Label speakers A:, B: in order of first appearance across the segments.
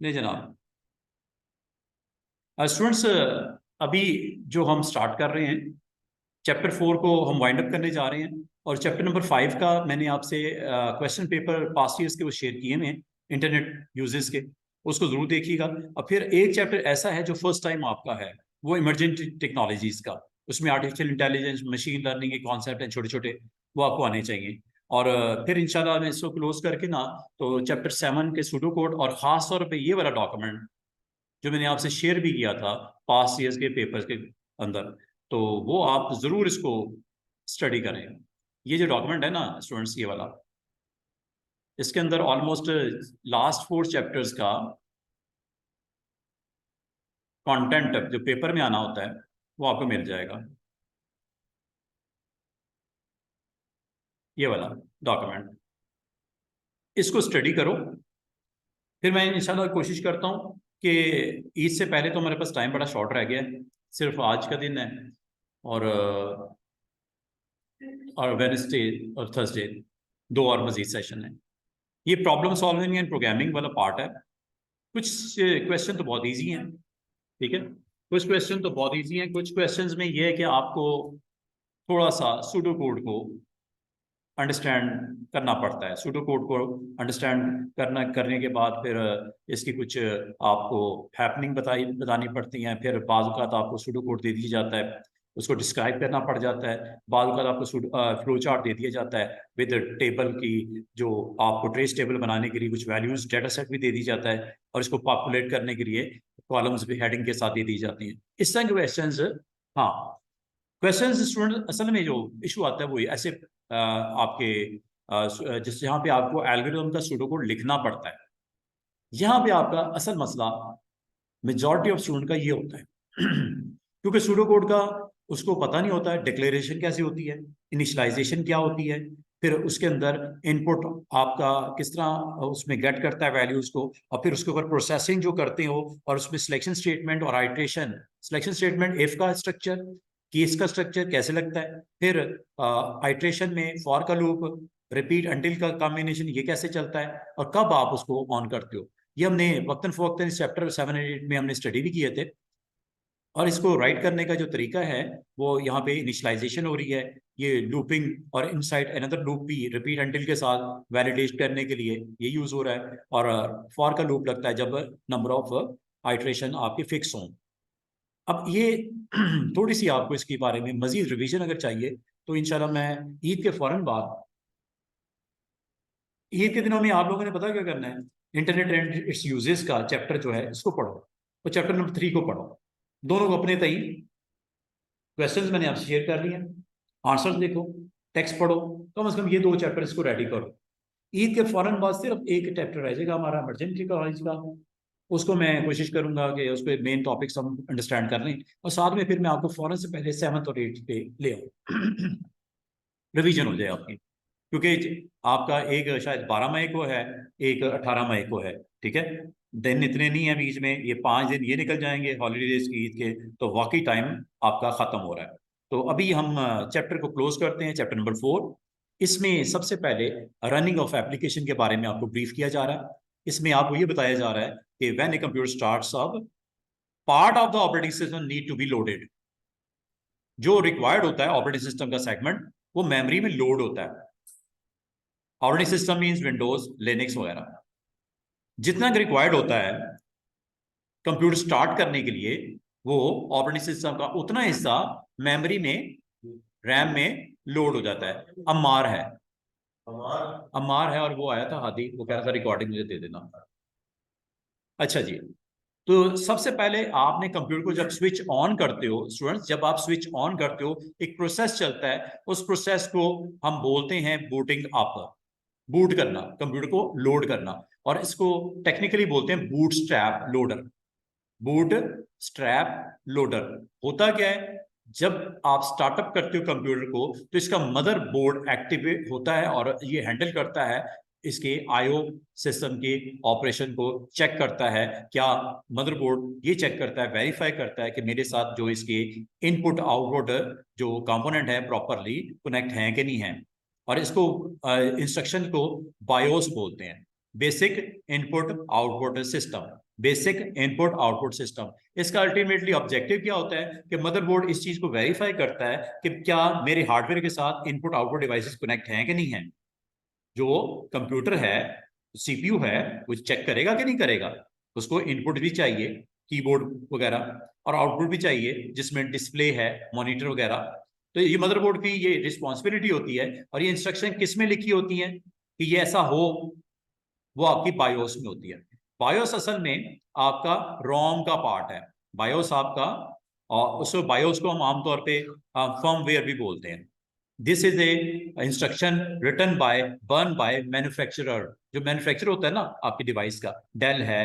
A: नहीं जनाब। स्टूडेंट्स, अभी जो हम स्टार्ट कर रहे हैं, चैप्टर 4 को हम वाइंड अप करने जा रहे हैं। और चैप्टर नंबर 5 का मैंने आपसे क्वेश्चन पेपर पास्ट ईयर्स के वो शेयर किए हैं इंटरनेट यूजेस के, उसको जरूर देखिएगा। और फिर एक चैप्टर ऐसा है जो फर्स्ट टाइम आपका है, वो इमर्जिंग टेक्नोलॉजीज का। उसमें आर्टिफिशियल इंटेलिजेंस, मशीन लर्निंग के कॉन्सेप्ट हैं छोटे छोटे, वो आपको आने चाहिए। और फिर इंशाल्लाह मैं इसको क्लोज करके ना, तो चैप्टर 7 के सूडो कोड और खास तौर पे ये वाला डॉक्यूमेंट जो मैंने आपसे शेयर भी किया था पास्ट ईयर्स के पेपर्स के अंदर, तो वो आप जरूर इसको स्टडी करें। ये जो डॉक्यूमेंट है ना स्टूडेंट्स, ये वाला, इसके अंदर ऑलमोस्ट लास्ट 4 चैप्टर्स का कंटेंट जो पेपर में आना होता है वो आपको मिल जाएगा। ये वाला डॉक्यूमेंट, इसको स्टडी करो। फिर मैं इंशाल्लाह कोशिश करता हूँ कि ईद से पहले, तो हमारे पास टाइम बड़ा शॉर्ट रह गया है, सिर्फ आज का दिन है और वेडनेसडे और थर्सडे 2 और मजीद सेशन है। ये प्रॉब्लम सॉल्विंग एंड प्रोग्रामिंग वाला पार्ट है। कुछ क्वेश्चन तो बहुत इजी हैं, ठीक है, कुछ क्वेश्चन तो बहुत इजी हैं। कुछ क्वेश्चंस में ये है कि आपको थोड़ा सा सूडो कोड को अंडरस्टैंड करना पड़ता है। सूडो कोड को अंडरस्टैंड करने के बाद फिर इसकी कुछ आपको हैपनिंग बतानी पड़ती हैं। फिर बाज़ औक़ात आपको सूडो कोड दे दिया जाता है, उसको डिस्क्राइब करना पड़ जाता है। बाज़ औक़ात आपको फ्लो चार्ट दे दिया जाता है विद टेबल की, जो आपको ट्रेस टेबल बनाने के लिए कुछ वैल्यूज डेटा सेट भी दे दी जाता है, और इसको पॉपुलेट करने के लिए कॉलम्स भी हेडिंग के साथ दे दी जाती हैं। इस तरह के क्वेश्चंस, हाँ, क्वेश्चन स्टूडेंट असल में जो इशू आता है वो ऐसे आपके जिस यहाँ पे आपको एल्गोरिथम का सूडोकोड लिखना पड़ता है, यहाँ पे आपका असल मसला मेजॉरिटी ऑफ स्टूडेंट का ये होता है क्योंकि सूडोकोड का उसको पता नहीं होता है डिक्लेरेशन कैसी होती है, इनिशियलाइजेशन क्या होती है, फिर उसके अंदर इनपुट आपका किस तरह उसमें गेट करता है वैल्यूज को, और फिर उसके ऊपर प्रोसेसिंग जो करते हो, और उसमें सिलेक्शन स्टेटमेंट और आइट्रेशन, सिलेक्शन स्टेटमेंट इफ का स्ट्रक्चर, केस का स्ट्रक्चर कैसे लगता है, फिर आइट्रेशन में फॉर का लूप, रिपीट अंटिल का कॉम्बिनेशन ये कैसे चलता है, और कब आप उसको ऑन करते हो। ये हमने वक्तन फवक्तन इस चैप्टर 7 और 8 में हमने स्टडी भी किए थे। और इसको राइट करने का जो तरीका है वो यहाँ पे इनिशियलाइजेशन हो रही है, ये लूपिंग और इनसाइड अनदर लूप भी रिपीट अंटिल के साथ वैलिडेट करने के लिए ये यूज हो रहा है। और फॉर का लूप लगता है जब नंबर ऑफ आइट्रेशन आपके फिक्स हों। अब ये थोड़ी सी आपको इसके बारे में मजीद रिवीजन अगर चाहिए तो इंशाल्लाह मैं ईद के फौरन बाद, ईद के दिनों में आप लोगों ने पता क्या करना है, इंटरनेट एंड इट्स यूजेस का चैप्टर जो है इसको पढ़ो, और चैप्टर नंबर 3 को पढ़ो। दोनों को अपने तई क्वेश्चंस मैंने आपसे शेयर कर लिए, आंसर्स देखो, टेक्स्ट पढ़ो, कम से कम ये 2 चैप्टर इसको रेडी करो। ईद के फौरन बाद सिर्फ एक चैप्टर रह जाएगा हमारा इमरजेंसी कॉलेज का, उसको मैं कोशिश करूंगा कि उस पर मेन टॉपिक्स हम अंडरस्टैंड कर लें, और साथ में फिर मैं आपको फौरन से पहले 7th और 8th पे ले आऊँ रिवीजन हो जाए आपकी, क्योंकि आपका एक शायद 12 मई को है, एक 18 मई को है, ठीक है। दिन इतने नहीं है बीच में, ये 5 दिन ये निकल जाएंगे हॉलीडेज की, ईद के, तो वाकई टाइम आपका खत्म हो रहा है। तो अभी हम चैप्टर को क्लोज करते हैं, चैप्टर नंबर 4। इसमें सबसे पहले रनिंग ऑफ एप्लीकेशन के बारे में आपको ब्रीफ किया जा रहा है। इसमें आपको ये बताया जा रहा है कि when a computer starts up, part of the operating system need to be loaded. जो रिक्वायर्ड होता है ऑपरेटिंग सिस्टम का सेगमेंट, वो मेमोरी में लोड होता है। Operating system means Windows, Linux वगैरह, जितना रिक्वायर्ड होता है कंप्यूटर स्टार्ट करने के लिए, वो ऑपरेटिंग सिस्टम का उतना हिस्सा मेमोरी में, रैम में लोड हो जाता है। अम्मार है, अम्मार है, और वो आया था हादी, वो कह रहा था रिकॉर्डिंग मुझे दे देना। अच्छा जी, तो सबसे पहले आपने कंप्यूटर को जब स्विच ऑन करते हो स्टूडेंट्स, जब आप स्विच ऑन करते हो एक प्रोसेस चलता है, उस प्रोसेस को हम बोलते हैं बूटिंग अप, बूट करना, कंप्यूटर को लोड करना, और इसको टेक्निकली बोलते हैं boot strap loader. Boot strap loader होता क्या है, जब आप स्टार्टअप करते हो कंप्यूटर को तो इसका मदर बोर्ड एक्टिवेट होता है, और ये हैंडल करता है इसके आईओ सिस्टम के ऑपरेशन को, चेक करता है क्या मदरबोर्ड ये चेक करता है, वेरीफाई करता है कि मेरे साथ जो इसके इनपुट आउटपुट जो कंपोनेंट है प्रॉपरली कनेक्ट हैं कि नहीं है। और इसको इंस्ट्रक्शन को बायोस बोलते हैं। Basic input output system, basic input output system. इसका अल्टीमेटली ऑब्जेक्टिव क्या होता है कि मदरबोर्ड इस चीज को वेरीफाई करता है कि क्या मेरे हार्डवेयर के साथ इनपुट आउटपुट डिवाइसेस कनेक्ट हैं कि नहीं है। जो कंप्यूटर है, सीपीयू है, वो चेक करेगा कि नहीं करेगा। उसको इनपुट भी चाहिए, कीबोर्ड वगैरह, और आउटपुट भी चाहिए जिसमें डिस्प्ले है, मॉनिटर वगैरह। तो ये मदरबोर्ड की ये रिस्पॉन्सिबिलिटी होती है। और ये इंस्ट्रक्शन किस में लिखी होती है कि ये ऐसा हो, वो आपकी बायोस में होती है। बायोस असल में आपका रोम का पार्ट है, बायोस आपका। और उस बायोस को हम आमतौर पे फर्मवेयर भी बोलते हैं। This is a instruction written by burn by manufacturer. जो मैन्युफैक्चर होता है ना आपकी डिवाइस का, डेल है,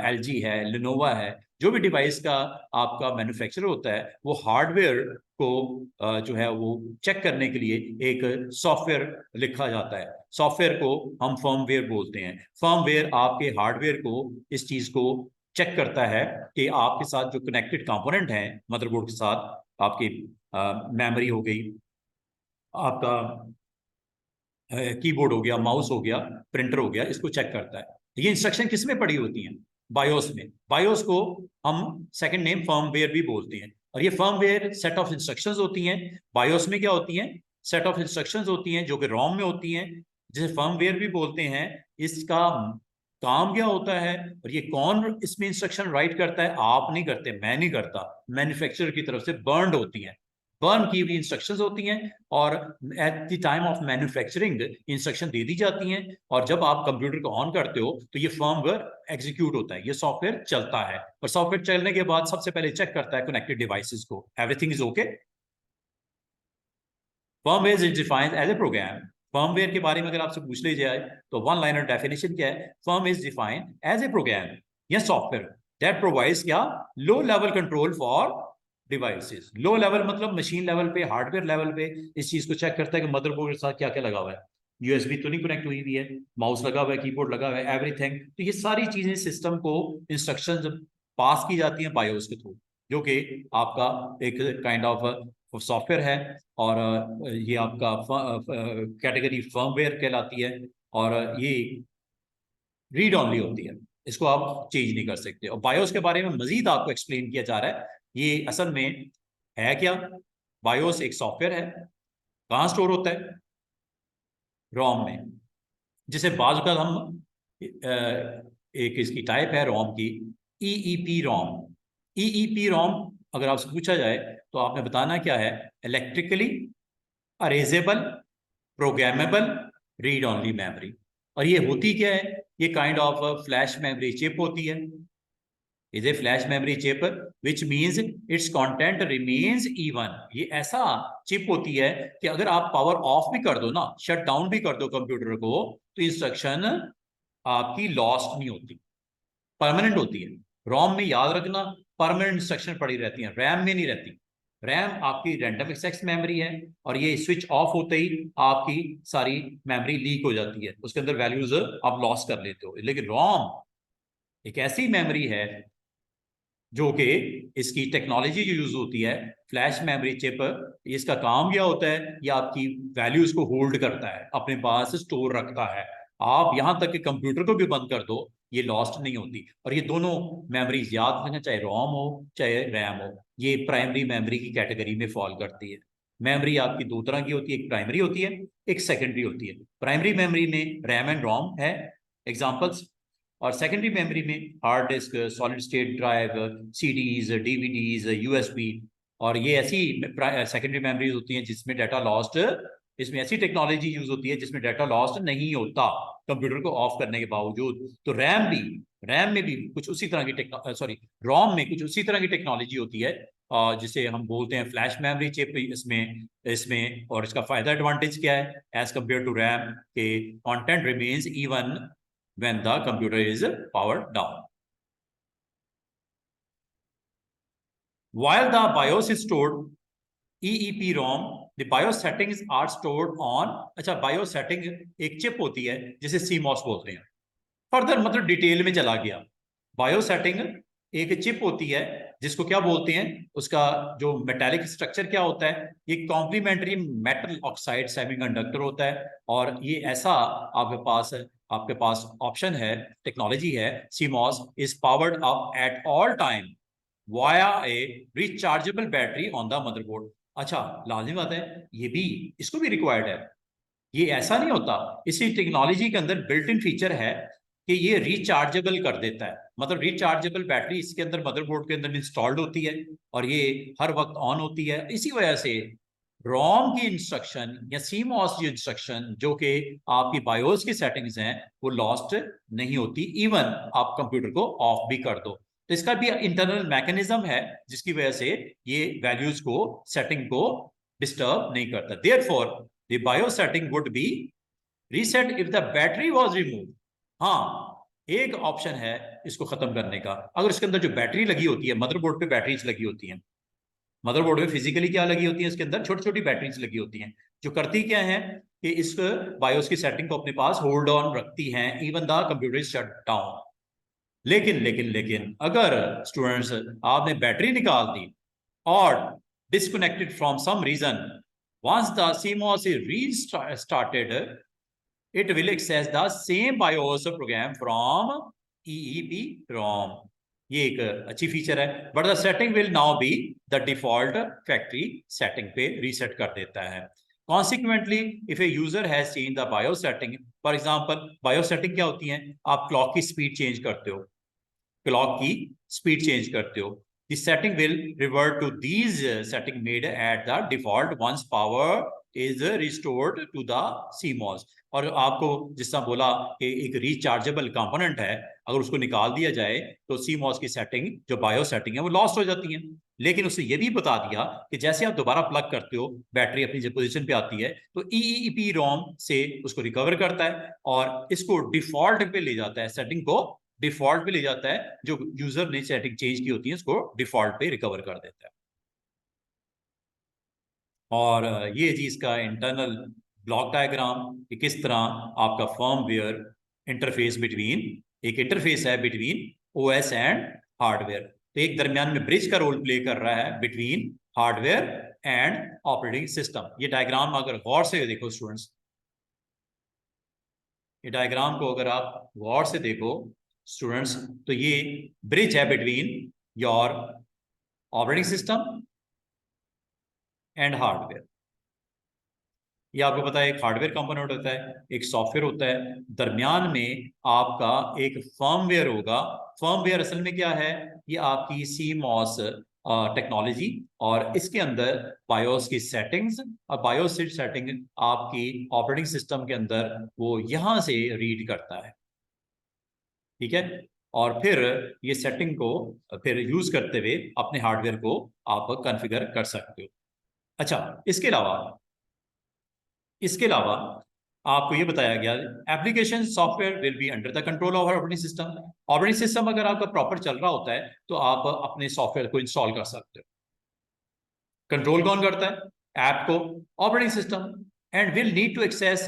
A: एलजी है, लिनोवा है, जो भी डिवाइस का आपका मैन्युफैक्चरर होता है, वो हार्डवेयर को जो है वो चेक करने के लिए एक सॉफ्टवेयर लिखा जाता है। सॉफ्टवेयर को हम फर्मवेयर बोलते हैं। फर्मवेयर आपके हार्डवेयर को, इस चीज को चेक करता है कि आपके साथ जो कनेक्टेड कंपोनेंट हैं मदरबोर्ड के साथ, आपकी मेमोरी हो गई, आपका कीबोर्ड हो गया, माउस हो गया, प्रिंटर हो गया, इसको चेक करता है। ये इंस्ट्रक्शन किस में पड़ी होती हैं? बायोस में। बायोस को हम सेकंड नेम फर्मवेयर भी बोलते हैं। और ये फर्मवेयर सेट ऑफ इंस्ट्रक्शंस होती हैं। बायोस में क्या होती हैं? सेट ऑफ इंस्ट्रक्शंस होती हैं जो कि रोम में होती हैं, जिसे फर्मवेयर भी बोलते हैं। इसका काम क्या होता है और ये कौन इसमें इंस्ट्रक्शन राइट करता है? आप नहीं करते, मैं नहीं करता, मैन्युफैक्चरर की तरफ से बर्न्ड होती हैं, बर्न की हुई इंस्ट्रक्शंस होती हैं। और at the time of manufacturing instruction दे दी जाती हैं। और जब आप कंप्यूटर को ऑन करते हो तो ये फर्मवेयर एग्जीक्यूट होता है, ये सॉफ्टवेयर चलता है। और सॉफ्टवेयर चलने के बाद सबसे पहले चेक करता है कनेक्टेड डिवाइसेस को, everything is okay. Firmware is defined as a program. Firmware के बारे में अगर आपसे पूछ ली जाए तो वन लाइनर डेफिनेशन क्या है? Firm is defined as a program या सॉफ्टवेयर दैट प्रोवाइड्स क्या? Low level control for devices. Low level मतलब मशीन लेवल पे, हार्डवेयर लेवल पे इस चीज को चेक करता है कि मदरबोर्ड के साथ क्या क्या लगा हुआ है। यूएसबी तो नहीं कनेक्ट हुई हुई है, माउस लगा हुआ है, कीबोर्ड लगा हुआ है, एवरीथिंग। तो ये सारी चीजें सिस्टम को इंस्ट्रक्शन पास की जाती हैं बायोस के थ्रू, जो कि आपका एक काइंड ऑफ सॉफ्टवेयर है। और ये आपका कैटेगरी फर्मवेयर कहलाती है। और ये रीड ऑनली होती है, इसको आप चेंज नहीं कर सकते। और बायोस के बारे में मजीद आपको एक्सप्लेन किया जा रहा है। ये असल में है क्या? बायोस एक सॉफ्टवेयर है। कहाँ स्टोर होता है? रोम में। जिसे बाज का हम एक इसकी टाइप है रोम की, ईईपी रोम। ईईपी रोम अगर आपसे पूछा जाए तो आपने बताना क्या है? Electrically erasable programmable read only memory. और ये होती क्या है? ये kind of flash memory chip होती है। Is a flash memory chip which means its content remains even. ये ऐसा चिप होती है कि अगर आप पावर ऑफ भी कर दो ना, शट डाउन भी कर दो कंप्यूटर को, तो इंस्ट्रक्शन आपकी लॉस्ट नहीं होती, परमानेंट होती है। रोम में याद रखना, परमानेंट इंस्ट्रक्शन पड़ी रहती है, रैम में नहीं रहती। रैम आपकी रैंडम एक्सेस मेमोरी है, और ये स्विच ऑफ होते ही आपकी सारी मेमोरी लीक हो जाती है, उसके अंदर वैल्यूज आप लॉस कर लेते हो। लेकिन रोम एक ऐसी मेमोरी है जो कि इसकी टेक्नोलॉजी जो यूज होती है, फ्लैश मेमोरी चिप, इसका काम क्या होता है? ये आपकी वैल्यूज को होल्ड करता है, अपने पास स्टोर रखता है। आप यहां तक कि कंप्यूटर को भी बंद कर दो, ये लॉस्ट नहीं होती। और ये दोनों मेमोरीज याद रखना, चाहे रोम हो चाहे रैम हो, ये प्राइमरी मेमोरी की कैटेगरी में फॉल करती है। मेमोरी आपकी दो तरह की होती है, एक प्राइमरी होती है, एक सेकेंडरी होती है। प्राइमरी मेमोरी में रैम एंड रोम है एग्जाम्पल्स, और सेकेंडरी मेमोरी में hard disk, solid state drive, CDs, DVDs, USB. और ये ऐसी सेकेंडरी मेमोरीज होती हैं जिसमें डाटा लॉस्ट, इसमें ऐसी टेक्नोलॉजी यूज होती है जिसमें डाटा लॉस्ट नहीं होता कंप्यूटर को ऑफ करने के बावजूद। तो रैम में भी कुछ उसी तरह की सॉरी, रोम में कुछ उसी तरह की टेक्नोलॉजी होती है, जिसे हम बोलते हैं फ्लैश मेमोरी चिप। इसमें इसमें और इसका फायदा एडवांटेज क्या है एज कंपेयर टू रैम? के content remains even when the computer is powered down. While the BIOS is stored EEPROM, the BIOS settings are stored on, अच्छा BIOS setting एक चिप होती है जिसे CMOS बोलते हैं। फर्दर मतलब डिटेल में चला गया, BIOS सेटिंग एक चिप होती है जिसको क्या बोलते हैं, उसका जो मेटालिक स्ट्रक्चर क्या होता है? ये कॉम्प्लीमेंट्री मेटल ऑक्साइड सेमीकंडक्टर होता है। और ये ऐसा आपके पास आपके पास ऑप्शन है, टेक्नोलॉजी है, CMOS is powered up at all time via A rechargeable battery on the motherboard. अच्छा, लाजिम बात है, ये भी, इसको भी रिक्वायर्ड है। ये ऐसा नहीं होता, इसी टेक्नोलॉजी के अंदर बिल्ट इन फीचर है कि ये रिचार्जेबल कर देता है, मतलब रिचार्जेबल बैटरी इसके अंदर मदरबोर्ड के अंदर इंस्टॉल्ड होती है और ये हर वक्त ऑन होती है। इसी वजह से रोम की इंस्ट्रक्शन या सीमॉस की इंस्ट्रक्शन जो कि आपकी बायोस की सेटिंग्स हैं वो लॉस्ट नहीं होती, इवन आप कंप्यूटर को ऑफ भी कर दो। तो इसका भी इंटरनल मैकेनिज्म है जिसकी वजह से ये वैल्यूज को, सेटिंग को डिस्टर्ब नहीं करता। Therefore the bio setting would be reset if the battery was remove. हाँ, एक ऑप्शन है इसको खत्म करने का, अगर इसके अंदर जो बैटरी लगी होती है, मदरबोर्ड पे बैटरीज लगी होती हैं, मदरबोर्ड में फिजिकली क्या लगी होती है, इसके अंदर छोटी छोटी बैटरीज लगी होती हैं जो करती क्या है कि इस बायोस की सेटिंग को अपने पास होल्ड ऑन रखती हैं even the computer is shut down. लेकिन लेकिन लेकिन अगर स्टूडेंट्स आपने बैटरी निकाल दी और disconnected from some reason, once the CMOS is restarted, it will access the same BIOS program from EEPROM। ये एक अच्छी फीचर है, but the setting will now be the default factory setting पे reset कर देता है। Consequently if a user has change the bio setting, for example bio setting क्या होती है, आप क्लॉक की स्पीड चेंज करते हो, क्लॉक की स्पीड चेंज करते हो, the setting will revert to these setting made at the default once power is restored to the CMOS। और आपको जिस तरह बोला कि एक रिचार्जेबल कंपोनेंट है, अगर उसको निकाल दिया जाए तो CMOS की सेटिंग, जो बायो सेटिंग है, वो लॉस्ट हो जाती है। लेकिन उससे ये भी बता दिया कि जैसे आप दोबारा प्लग करते हो, बैटरी अपनी पोजीशन पे आती है तो EEPROM से उसको रिकवर करता है और इसको डिफॉल्ट पे ले जाता है, सेटिंग को डिफॉल्ट पे ले जाता है, जो यूजर ने सेटिंग चेंज की होती है उसको डिफॉल्ट पे रिकवर कर देता है। और ये जी इसका इंटरनल ब्लॉक डायग्राम कि किस तरह आपका फर्मवेयर इंटरफेस बिटवीन, एक इंटरफेस है बिटवीन OS एंड हार्डवेयर, तो एक दरमियान में ब्रिज का रोल प्ले कर रहा है between hardware and operating system. ये डायग्राम अगर गौर से देखो स्टूडेंट्स, ये डायग्राम को अगर आप गौर से देखो स्टूडेंट्स, तो ये ब्रिज है between your operating system and hardware. ये आपको पता है एक हार्डवेयर कंपोनेंट होता है, एक सॉफ्टवेयर होता है, दरमियान में आपका एक फर्मवेयर होगा। फर्मवेयर असल में क्या है, ये आपकी CMOS टेक्नोलॉजी, और इसके अंदर बायोस की सेटिंग्स, और बायोस सेटिंग आपकी ऑपरेटिंग सिस्टम के अंदर वो यहां से रीड करता है, ठीक है, और फिर ये सेटिंग को फिर यूज करते हुए अपने हार्डवेयर को आप कॉन्फ़िगर कर सकते हो। अच्छा, इसके अलावा आपको ये बताया गया application software will be under the control of operating system. Operating system अगर आपका प्रॉपर चल रहा होता है तो आप अपने सॉफ्टवेयर को इंस्टॉल कर सकते हो। कंट्रोल कौन करता है? ऐप को, operating system, and will need to access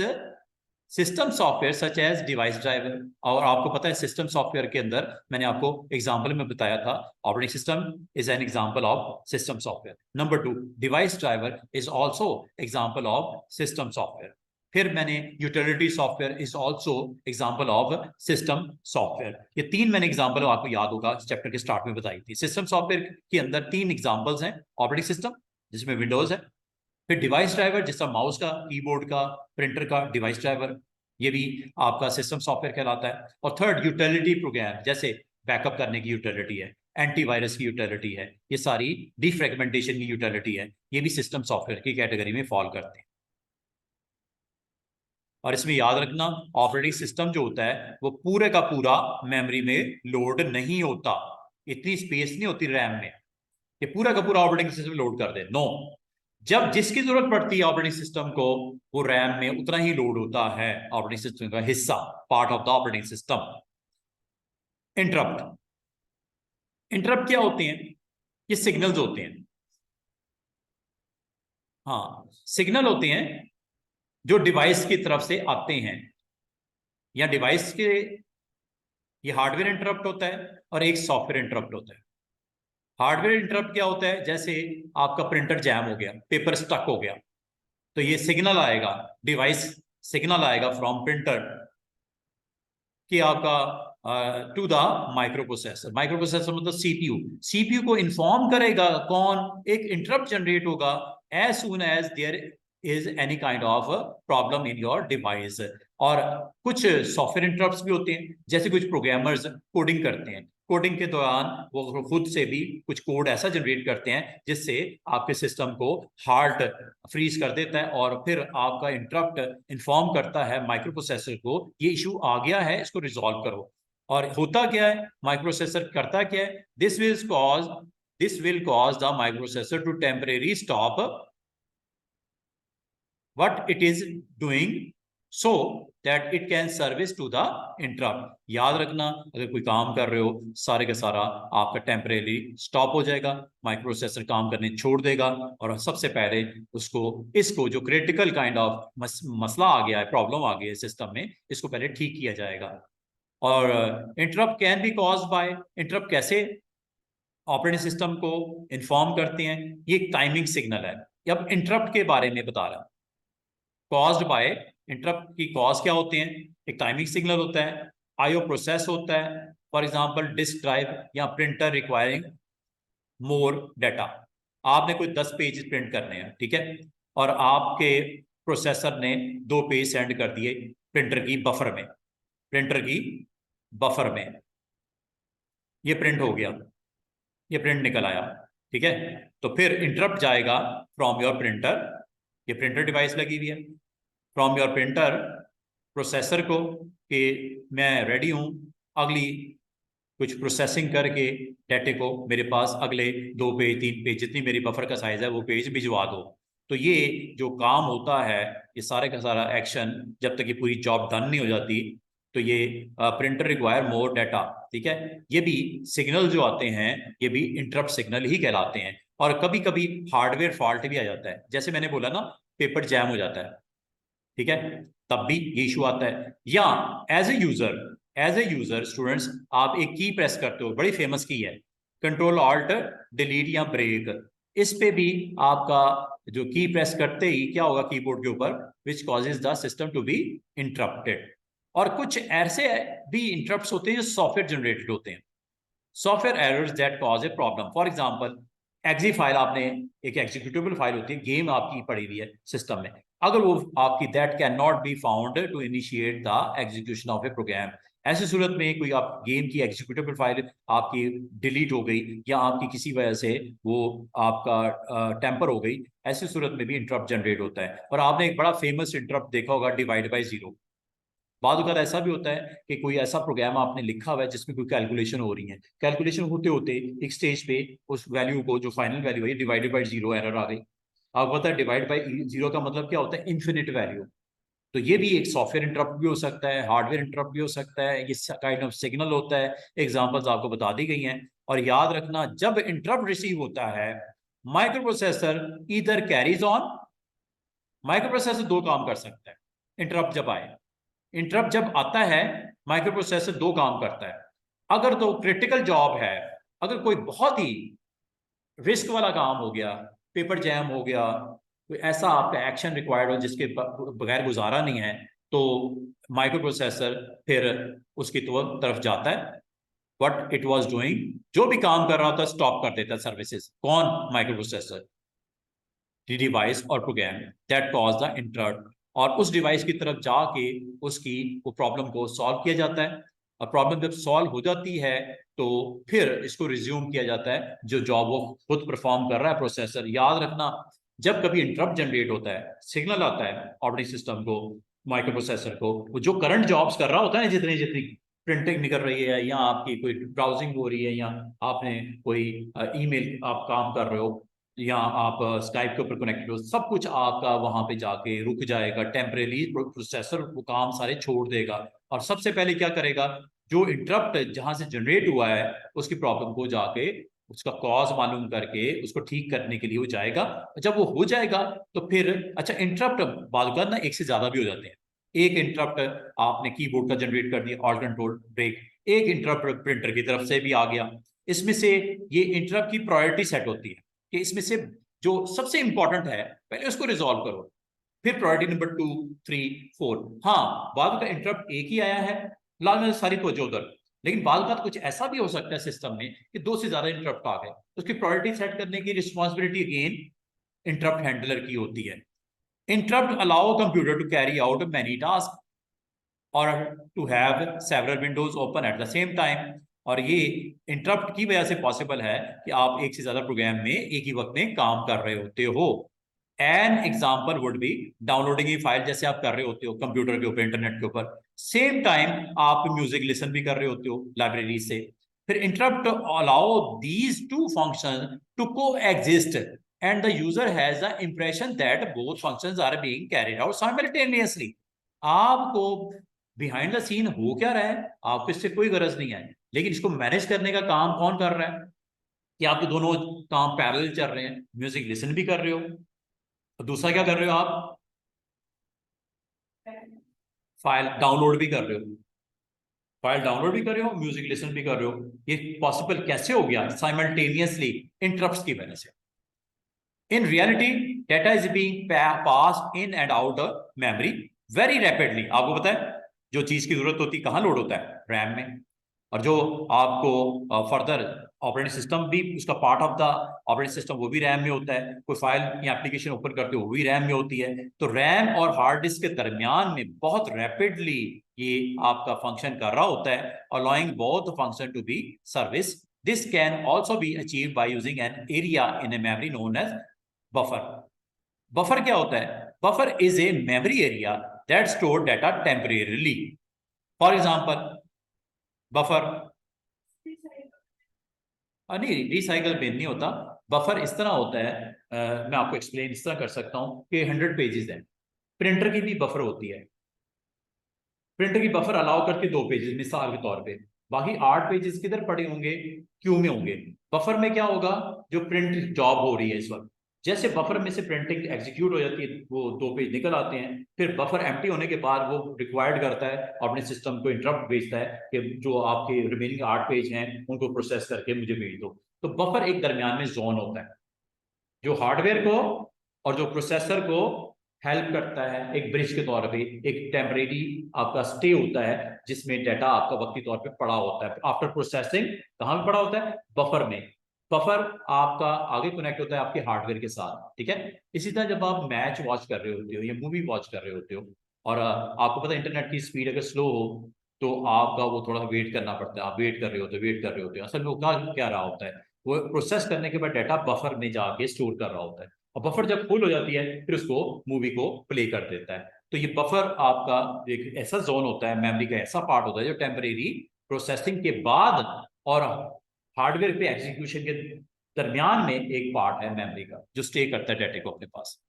A: system software such as device driver. और आपको पता है सिस्टम सॉफ्टवेयर के अंदर मैंने आपको एग्जांपल में बताया था, operating system is an example of system software. Number 2, device driver is also example of system software. फिर मैंने utility software is also example of system software. ये 3 मैंने एग्जांपल आपको याद होगा चैप्टर के स्टार्ट में बताई थी। सिस्टम सॉफ्टवेयर के अंदर 3 एग्जांपल्स हैं, ऑपरेटिंग सिस्टम जिसमें विंडोज है, फिर डिवाइस ड्राइवर जिसका माउस का, कीबोर्ड का, प्रिंटर का डिवाइस ड्राइवर, ये भी आपका सिस्टम सॉफ्टवेयर कहलाता है, और थर्ड यूटिलिटी प्रोग्राम, जैसे बैकअप करने की यूटिलिटी है, एंटीवायरस की यूटिलिटी है, ये सारी डिफ्रेगमेंटेशन की यूटिलिटी है, ये भी सिस्टम सॉफ्टवेयर की कैटेगरी में फॉल करते हैं। और इसमें याद रखना, ऑपरेटिंग सिस्टम जो होता है वो पूरे का पूरा मेमोरी में लोड नहीं होता, इतनी स्पेस नहीं होती रैम में कि पूरा का पूरा ऑपरेटिंग सिस्टम लोड कर दे। नो, जब जिसकी जरूरत पड़ती है ऑपरेटिंग सिस्टम को, वो रैम में उतना ही लोड होता है, ऑपरेटिंग सिस्टम का हिस्सा, part of the operating system. Interrupt, interrupt क्या होते हैं? ये सिग्नल्स होते हैं, हाँ सिग्नल होते हैं जो डिवाइस की तरफ से आते हैं, या डिवाइस के, ये हार्डवेयर इंटरप्ट होता है और एक सॉफ्टवेयर इंटरप्ट होता है। हार्डवेयर इंटरप्ट क्या होता है? जैसे आपका प्रिंटर जैम हो गया, पेपर स्टक हो गया, तो ये सिग्नल आएगा, डिवाइस सिग्नल आएगा फ्रॉम प्रिंटर कि आपका to the microprocessor. Microprocessor मतलब सीपीयू। सीपीयू को इन्फॉर्म करेगा कौन, एक इंटरप्ट जनरेट होगा as soon as there is any kind of problem in your device. और कुछ सॉफ्टवेयर इंटरप्ट्स भी होते हैं, जैसे कुछ प्रोग्रामर्स कोडिंग करते हैं, कोडिंग के दौरान वो खुद से भी कुछ कोड ऐसा जनरेट करते हैं जिससे आपके सिस्टम को हार्ड फ्रीज कर देता है, और फिर आपका इंटरप्ट इन्फॉर्म करता है माइक्रो प्रोसेसर को ये इशू आ गया है, इसको रिजॉल्व करो। और होता क्या है, माइक्रो प्रोसेसर करता क्या है, this will cause the microprocessor to temporary stop what it is doing so that it can service to the interrupt। याद रखना, अगर कोई काम कर रहे हो सारे का सारा आपका टेम्परेरी स्टॉप हो जाएगा, माइक्रो प्रोसेसर काम करने छोड़ देगा, और सबसे पहले इसको जो क्रिटिकल काइंड ऑफ मसला आ गया है, प्रॉब्लम आ गई है सिस्टम में, इसको पहले ठीक किया जाएगा। और interrupt can be caused by, interrupt कैसे ऑपरेटिंग सिस्टम को इन्फॉर्म करते हैं, ये टाइमिंग सिग्नल है। अब इंटरप्ट के बारे में बता रहा हूं, कॉज्ड बाय, इंटरप्ट की कॉज क्या होते हैं, एक टाइमिंग सिग्नल होता है, आईओ प्रोसेस होता है, फॉर एग्जांपल डिस्क ड्राइव या प्रिंटर रिक्वायरिंग मोर डाटा। आपने कोई 10 पेज प्रिंट करने हैं, ठीक है, और आपके प्रोसेसर ने 2 पेज सेंड कर दिए प्रिंटर की बफर में, प्रिंटर की बफर में ये प्रिंट हो गया, ये प्रिंट निकल आया, ठीक है। तो फिर इंटरप्ट जाएगा फ्रॉम योर प्रिंटर, ये प्रिंटर डिवाइस लगी हुई है, फ्रॉम योर प्रिंटर प्रोसेसर को कि मैं रेडी हूं अगली कुछ प्रोसेसिंग करके डाटे को मेरे पास अगले 2 पेज 3 पेज जितनी मेरी बफर का साइज है वो पेज भिजवा दो। तो ये जो काम होता है, ये सारे का सारा एक्शन जब तक ये पूरी जॉब डन नहीं हो जाती, तो ये प्रिंटर रिक्वायर मोर डाटा, ठीक है। ये भी सिग्नल जो आते हैं ये भी इंटरप्ट सिग्नल ही कहलाते हैं। और कभी कभी हार्डवेयर फॉल्ट भी आ जाता है, जैसे मैंने बोला ना पेपर जैम हो जाता है, ठीक है, तब भी ये इशू आता है। या एज ए यूजर स्टूडेंट्स आप एक की प्रेस करते हो, बड़ी फेमस की है, कंट्रोल ऑल्ट डिलीट या ब्रेक, इस पे भी आपका जो की प्रेस करते ही क्या होगा कीबोर्ड के ऊपर, which causes the system to be interrupted. और कुछ ऐसे भी इंटरप्ट्स होते हैं जो सॉफ्टवेयर जनरेटेड होते हैं, software errors that cause a problem. For example exe file, आपने एक एग्जीक्यूटेबल फाइल होती है, गेम आपकी पड़ी हुई है सिस्टम में, अगर वो आपकी that cannot be found to initiate the execution of a program, ऐसी सूरत में कोई आप गेम की एग्जीक्यूटेबल फाइल आपकी डिलीट हो गई या आपकी किसी वजह से वो आपका टेम्पर हो गई, ऐसी सूरत में भी इंटरप्ट जनरेट होता है। और आपने एक बड़ा फेमस इंटरप्ट देखा होगा, डिवाइड बाय जीरो। बाद अगर ऐसा भी होता है कि कोई ऐसा प्रोग्राम आपने लिखा हुआ है जिसमें कोई कैलकुलेशन हो रही है, कैलकुलेशन होते होते एक स्टेज पे उस वैल्यू को, जो फाइनल वैल्यू है, डिवाइडेड बाय जीरो एरर आ गई। आपको पता है डिवाइड बाय जीरो का मतलब क्या होता है, इन्फिनिट वैल्यू। तो ये भी एक सॉफ्टवेयर इंटरप्ट भी हो सकता है, हार्डवेयर इंटरप्ट भी हो सकता है, ये काइंड ऑफ सिग्नल होता है। एग्जांपल्स आपको बता दी गई हैं। और याद रखना, जब इंटरप्ट रिसीव होता है micro processor either carries on, micro processor 2 काम कर सकता है इंटरप्ट जब आए। इंटरप्ट जब आता है माइक्रो प्रोसेसर 2 काम करता है। अगर तो क्रिटिकल जॉब है, अगर कोई बहुत ही रिस्क वाला काम हो गया, पेपर जैम हो गया, कोई ऐसा आपका एक्शन रिक्वायर्ड हो जिसके बगैर गुजारा नहीं है, तो माइक्रो प्रोसेसर फिर उसकी तरफ जाता है, व्हाट इट वाज डूइंग, जो भी काम कर रहा था स्टॉप कर देता है सर्विसेज। कौन, माइक्रो प्रोसेसर, डिवाइस और program that cause the interrupt, और उस डिवाइस की तरफ जाके उसकी वो प्रॉब्लम को सॉल्व किया जाता है। और प्रॉब्लम जब सॉल्व हो जाती है तो फिर इसको रिज्यूम किया जाता है जो जॉब वो खुद परफॉर्म कर रहा है प्रोसेसर। याद रखना, जब कभी इंटरप्ट जनरेट होता है, सिग्नल आता है ऑपरेटिंग सिस्टम को, माइक्रो प्रोसेसर को, वो जो करंट जॉब्स कर रहा होता है, जितनी जितनी प्रिंटिंग निकल रही है या आपकी कोई ब्राउजिंग हो रही है या आपने कोई ईमेल आप काम कर रहे हो या आप स्काइप के ऊपर कनेक्टेड हो, सब कुछ आपका वहां पे जाके रुक जाएगा टेम्परेरी, प्रोसेसर वो काम सारे छोड़ देगा। और सबसे पहले क्या करेगा, जो इंटरप्ट जहां से जनरेट हुआ है उसकी प्रॉब्लम को जाके उसका कॉज मालूम करके उसको ठीक करने के लिए वो जाएगा। जब वो हो जाएगा तो फिर अच्छा, इंटरप्ट बाद ना एक से ज्यादा भी हो जाते हैं। एक इंटरप्ट आपने कीबोर्ड का जनरेट कर दिया, ऑल्ट कंट्रोल ब्रेक, एक इंटरप्ट प्रिंटर की तरफ से भी आ गया। इसमें से ये इंटरप्ट की प्रायोरिटी सेट होती है कि इसमें से जो सबसे इंपॉर्टेंट है पहले उसको रिजॉल्व करो, फिर प्रायोरिटी नंबर 2 3 4। हाँ, बाद का इंटरप्ट एक ही आया है लाल में सारी तवज्जो उधर। लेकिन बाल बात कुछ ऐसा भी हो सकता है सिस्टम में कि दो से ज्यादा इंटरप्ट आ गए, तो उसकी प्रायोरिटी सेट करने की रिस्पॉन्सिबिलिटी अगेन इंटरप्ट हैंडलर की होती है। Interrupt allow computer to carry out many task और to have several windows open at the same time. और ये इंटरप्ट की वजह से पॉसिबल है कि आप एक से ज्यादा प्रोग्राम में एक ही वक्त में काम कर रहे होते हो। An example would be downloading A file, जैसे आप कर रहे होते हो कंप्यूटर के ऊपर, इंटरनेट के ऊपर, सेम टाइम आप म्यूजिक लिसन भी कर रहे होते हो लाइब्रेरी से। फिर interrupt allow these two function to coexist and the user has the impression that both functions are being carried out simultaneously. आपको बिहाइंड द सीन हो क्या रहा है आपको इससे कोई गरज नहीं है, लेकिन इसको मैनेज करने का काम कौन कर रहा है कि आपके दोनों काम पैरेलल चल रहे हैं, म्यूजिक लिसन भी कर रहे हो और दूसरा क्या कर रहे हो आप, फाइल डाउनलोड भी कर रहे हो, फाइल डाउनलोड भी कर रहे हो, म्यूजिक लिसन भी कर रहे हो। ये पॉसिबल कैसे हो गया? साइमल्टेनियसली इंटरप्ट्स की वजह से। In reality data is being pass in and out memory very rapidly. आपको पता है जो चीज की जरूरत होती है कहाँ लोड होता है? रैम में। और जो आपको फर्दर ऑपरेटिंग सिस्टम भी उसका part of the operating system वो भी रैम में होता है। कोई फाइल या एप्लीकेशन ओपन करते हो वो भी रैम में होती है। तो रैम और हार्ड डिस्क के दरमियान में बहुत रैपिडली ये आपका फंक्शन कर रहा होता है, allowing both function to be service. This can also be achieve by using an area in a memory known as buffer. Buffer क्या होता है? Buffer is a memory area that store data temporarily. For example buffer नहीं, recycle bin नहीं होता। Buffer इस तरह होता है, मैं आपको एक्सप्लेन इस तरह कर सकता हूं कि 100 पेजेस हैं, प्रिंटर की भी बफर होती है। प्रिंटर की बफर अलाउ करके 2 पेजेस मिसाल के तौर पे, बाकी 8 पेजेस किधर पड़े होंगे? क्यू में होंगे। बफर में क्या होगा? जो प्रिंट जॉब हो रही है इस वक्त, जैसे बफर में से प्रिंटिंग एग्जीक्यूट हो जाती है वो 2 पेज निकल आते हैं। फिर बफर एम्प्टी होने के बाद वो रिक्वायर्ड करता है अपने सिस्टम को, इंटरप्ट भेजता है कि जो आपके रिमेनिंग 8 पेज हैं उनको प्रोसेस करके मुझे भेज दो। तो बफर एक दरमियान में जोन होता है जो हार्डवेयर को और जो प्रोसेसर को हेल्प करता है, एक ब्रिज के तौर पे, एक टेम्परेरी आपका स्टे होता है जिसमें डाटा आपका वक्ती तौर पे पड़ा होता है आफ्टर प्रोसेसिंग। कहाँ पे पड़ा होता है? बफर में। बफर आपका आगे कनेक्ट होता है आपके हार्डवेयर के साथ, ठीक है। इसी तरह जब आप मैच वॉच कर रहे होते हो या मूवी वॉच कर रहे होते हो और आपको पता है इंटरनेट की स्पीड अगर स्लो हो तो आपका वो थोड़ा वेट करना पड़ता है, आप वेट कर रहे होते हो, वेट कर रहे होते हो। असल में वो क्या रहा होता है, वो प्रोसेस करने के बाद डाटा बफर में जाके स्टोर कर रहा होता है और बफर जब फुल हो जाती है फिर उसको मूवी को प्ले कर देता है। तो ये बफर आपका एक ऐसा जोन होता है, मेमोरी का ऐसा पार्ट होता है जो टेम्परेरी प्रोसेसिंग के बाद और हार्डवेयर पे एग्जीक्यूशन के दरमियान में एक पार्ट है मेमोरी का जो स्टे करता है डाटा को अपने पास।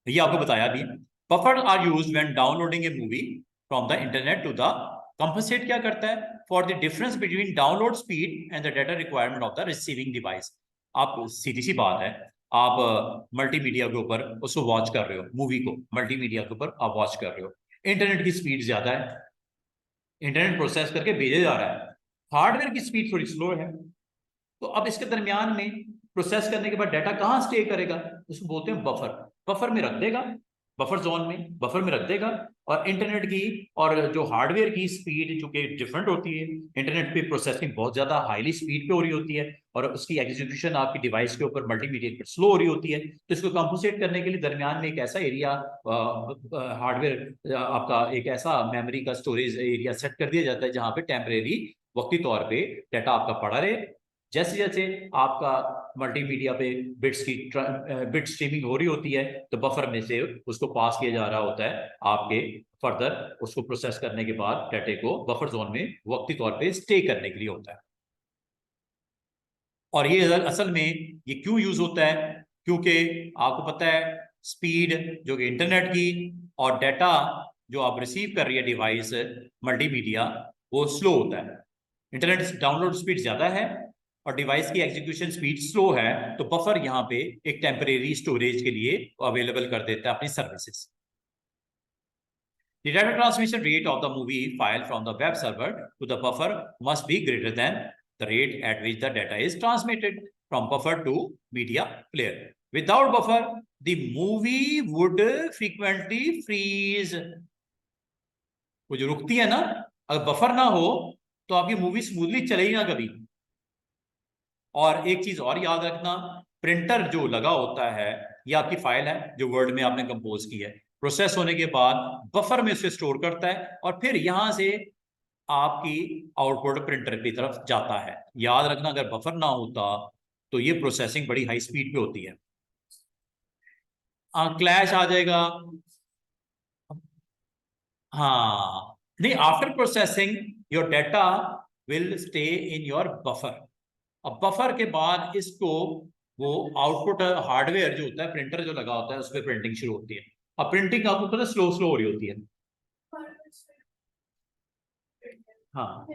A: ये आपको बताया भी। Buffer are use when downloading a movie from the internet to the compensate क्या करता है for the difference between download speed and the data requirement of the receiving device. आप सीधी सी बात है, आप मल्टीमीडिया के ऊपर उसको वॉच कर रहे हो, मूवी को मल्टीमीडिया के ऊपर आप वॉच कर रहे हो, इंटरनेट की स्पीड ज्यादा है, इंटरनेट प्रोसेस करके भेजा जा रहा है, हार्डवेयर की स्पीड थोड़ी स्लो है। तो अब इसके दरमियान में प्रोसेस करने के बाद डाटा कहाँ स्टे करेगा? उसको बोलते हैं बफर। बफर में रख देगा, बफर जोन में बफर में रख देगा। और इंटरनेट की और जो हार्डवेयर की स्पीड जो कि डिफरेंट होती है, इंटरनेट पे प्रोसेसिंग बहुत ज्यादा हाईली स्पीड पे हो रही होती है और उसकी एग्जीक्यूशन आपकी डिवाइस के ऊपर मल्टीमीडिया पर स्लो हो रही होती है। तो इसको कंपोजिट करने के लिए दरमियान में एक ऐसा एरिया हार्डवेयर आपका एक ऐसा मेमोरी का स्टोरेज एरिया सेट कर दिया जाता है जहां पे टेम्परेरी वक्ती तौर पे डाटा आपका पड़ा रहे। जैसे जैसे आपका मल्टीमीडिया पे बिट स्ट्रीमिंग हो रही होती है तो बफर में से उसको पास किया जा रहा होता है आपके फर्दर उसको प्रोसेस करने के बाद डाटे को बफर जोन में वक्ती तौर पे स्टे करने के लिए होता है। और ये असल में ये क्यों यूज होता है? क्योंकि आपको पता है स्पीड जो कि इंटरनेट की और डाटा जो आप रिसीव कर रही है डिवाइस मल्टीमीडिया वो स्लो होता है। इंटरनेट डाउनलोड स्पीड ज्यादा है और डिवाइस की एग्जीक्यूशन स्पीड स्लो है, तो बफर यहाँ पे एक टेम्परेरी स्टोरेज के लिए अवेलेबल कर देता है अपनी services. The data transmission rate of the movie file from the web server to the buffer must be greater than the rate at which the data is transmitted from buffer to media player. Without buffer, the movie would frequently freeze. वो जो रुकती है ना अगर buffer ना हो तो आपकी मूवी स्मूथली चले ही ना कभी। और एक चीज और याद रखना, प्रिंटर जो लगा होता है, ये आपकी फाइल है जो वर्ड में आपने कंपोज की है, प्रोसेस होने के बाद बफर में उसे स्टोर करता है और फिर यहां से आपकी आउटपुट प्रिंटर की तरफ जाता है। याद रखना, अगर बफर ना होता तो ये प्रोसेसिंग बड़ी हाई स्पीड पे होती है। क्लैश आ जाएगा। हाँ, नहीं, after processing your data will stay in your buffer. अब बफर के बाद इसको वो आउटपुट हार्डवेयर जो होता है, प्रिंटर जो लगा होता है, उस पर प्रिंटिंग शुरू होती है। अब प्रिंटिंग आपको पता है स्लो स्लो हो रही होती है। हाँ,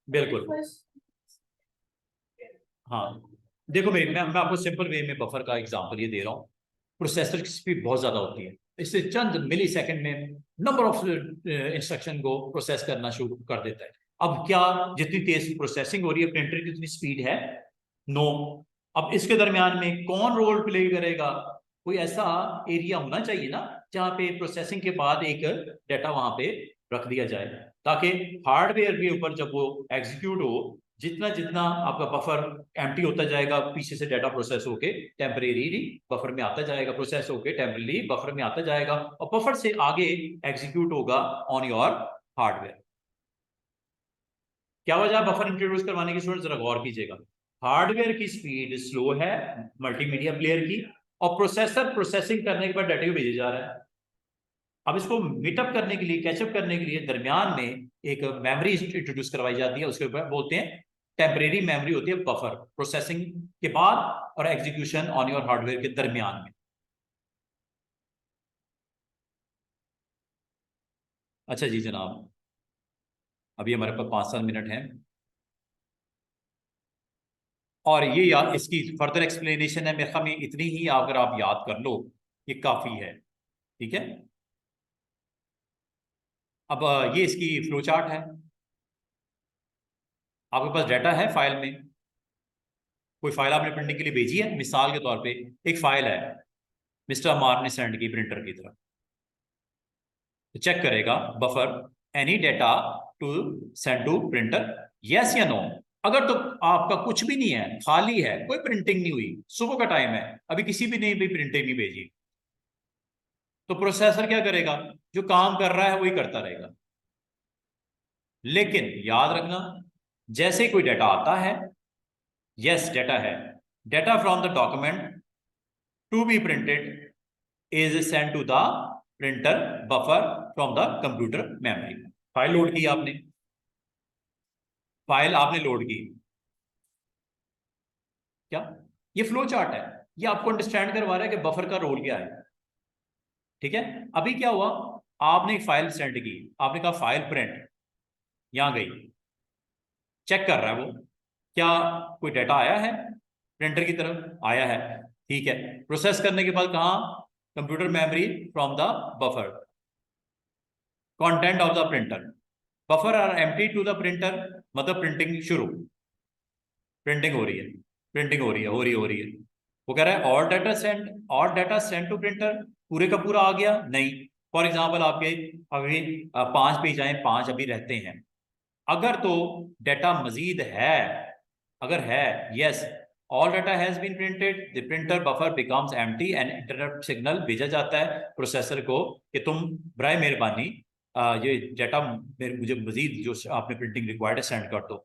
A: बिल्कुल। हाँ, देखो मैं आपको सिंपल वे में बफर का एग्जांपल ये दे रहा हूँ। प्रोसेसर की स्पीड बहुत ज्यादा होती है, इससे चंद मिली सेकेंड में नंबर ऑफ इंस्ट्रक्शन को प्रोसेस करना शुरू कर देता है। अब क्या, जितनी तेज प्रोसेसिंग हो रही है, प्रिंटर की उतनी स्पीड है? नो। अब इसके दरमियान में कौन रोल प्ले करेगा? कोई ऐसा एरिया होना चाहिए ना जहाँ पे प्रोसेसिंग के बाद एक डाटा वहां पे रख दिया जाए, ताकि हार्डवेयर के ऊपर जब वो एग्जीक्यूट हो, जितना जितना आपका बफर एम्प्टी होता जाएगा, पीछे से डाटा प्रोसेस होके टेम्परेरी बफर में आता जाएगा, प्रोसेस होके टेम्परेरी बफर में आता जाएगा, और बफर से आगे एग्जीक्यूट होगा ऑन योर हार्डवेयर। क्या वजह बफर इंट्रोड्यूस करवाने की? स्टूडेंट जरा गौर कीजिएगा। हार्डवेयर की स्पीड स्लो है मल्टीमीडिया प्लेयर की, और प्रोसेसर प्रोसेसिंग करने के बाद डाटा को भेजे जा रहा है। अब इसको मीटअप करने के लिए, कैचअप करने के लिए दरमियान में एक मेमोरी इंट्रोड्यूस करवाई जाती है, उसके ऊपर बोलते हैं टेम्परेरी मेमोरी होती है बफर, प्रोसेसिंग के बाद और एग्जीक्यूशन ऑन योर हार्डवेयर के दरमियान में। अच्छा जी जनाब, अभी हमारे पास 5-7 मिनट हैं, और ये याद, इसकी फर्दर एक्सप्लेनेशन है मेरे ख्याल में इतनी ही, अगर आप याद कर लो ये काफी है। ठीक है। अब ये इसकी फ्लो चार्ट है। आपके पास डाटा है फाइल में, कोई फाइल आपने प्रिंटिंग के लिए भेजी है, मिसाल के तौर पे एक फाइल है, मिस्टर अमार ने सेंड की प्रिंटर की तरफ, तो चेक करेगा buffer any data to send to printer, yes या नो। अगर तो आपका कुछ भी नहीं है, खाली है, कोई प्रिंटिंग नहीं हुई, सुबह का टाइम है, अभी किसी भी नहीं भी प्रिंटिंग नहीं भेजी, तो प्रोसेसर क्या करेगा? जो काम कर रहा है वही करता रहेगा। लेकिन याद रखना, जैसे कोई डाटा आता है, यस डाटा है, data from the document to be printed is send to the printer buffer from the computer memory. File load की आपने, फाइल आपने लोड की, क्या ये फ्लो चार्ट है, ये आपको अंडरस्टैंड करवा रहा है कि बफर का रोल क्या है। ठीक है। अभी क्या हुआ, आपने एक फाइल सेंड की, आपने कहा फाइल प्रिंट, यहां गई, चेक कर रहा है वो, क्या कोई डाटा आया है प्रिंटर की तरफ? आया है। ठीक है। प्रोसेस करने के बाद कहा, computer memory from the buffer, content of the printer, buffer are empty to the printer, मतलब प्रिंटिंग शुरू, प्रिंटिंग हो रही है, प्रिंटिंग हो रही है, हो रही है। वो कह रहा है और डाटा सेंड टू प्रिंटर, पूरे का पूरा आ गया? नहीं। फॉर एग्जाम्पल आपके अभी 5 पेज आए, 5 अभी रहते हैं। अगर तो डाटा मजीद है, अगर है, yes, all data has been printed, the printer buffer becomes empty and interrupt signal भेजा जाता है प्रोसेसर को कि तुम बराए मेहरबानी ये डाटा मुझे मजीद जो आपने प्रिंटिंग रिक्वायर्ड है सेंड कर दो।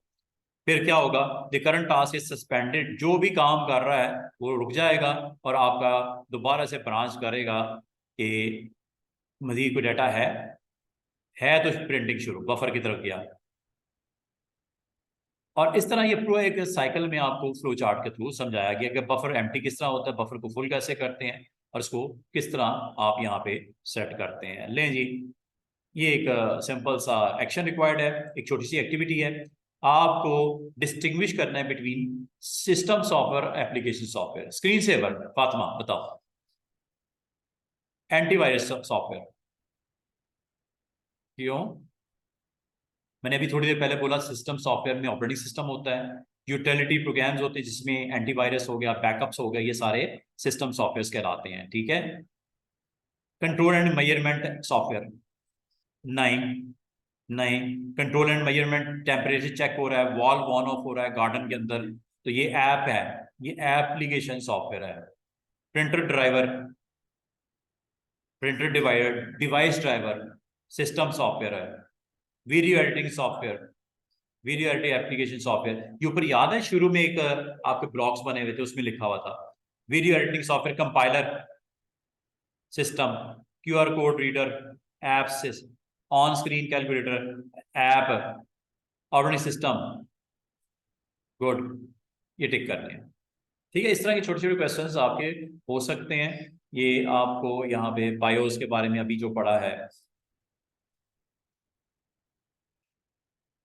A: फिर क्या होगा? The current task is suspended, जो भी काम कर रहा है वो रुक जाएगा, और आपका दोबारा से ब्रांच करेगा कि मजीद कोई डाटा है तो प्रिंटिंग शुरू, बफर की तरफ गया। और इस तरह ये पूरा एक साइकिल में आपको फ्लो चार्ट के थ्रू समझाया गया कि बफर एम्प्टी किस तरह होता है, बफर को फुल कैसे करते हैं, और इसको किस तरह आप यहाँ पे सेट करते हैं। लें जी, ये एक सिंपल सा एक्शन रिक्वायर्ड है, एक छोटी सी एक्टिविटी है। आपको डिस्टिंग्विश करना है between system software, application software. Screen saver Fatima बताओ, एंटीवायरस सॉफ्टवेयर क्यों? मैंने अभी थोड़ी देर पहले बोला सिस्टम सॉफ्टवेयर में ऑपरेटिंग सिस्टम होता है, यूटिलिटी प्रोग्राम्स होते हैं जिसमें एंटीवायरस हो गया, बैकअप्स हो गए, ये सारे सिस्टम सॉफ्टवेयर कहलाते हैं। ठीक है। कंट्रोल एंड मेजरमेंट सॉफ्टवेयर, नहीं, नहीं, control and measurement temperature check हो रहा है, वॉल्व ऑन ऑफ हो रहा है गार्डन के अंदर, तो ये ऐप है, ये एप्लीकेशन सॉफ्टवेयर है। Printer driver, printer divider, device driver, system software है, video editing software, video editing application software. ये ऊपर याद है शुरू में एक आपके ब्लॉक्स बने हुए थे, उसमें लिखा हुआ था video editing software, compiler system, QR code reader, apps, on screen calculator, app, operating system. Good, ये टिक करने हैं। ठीक है, इस तरह के छोटे छोटे क्वेश्चंस आपके हो सकते हैं। ये आपको यहाँ पे बायोस के बारे में अभी जो पढ़ा है,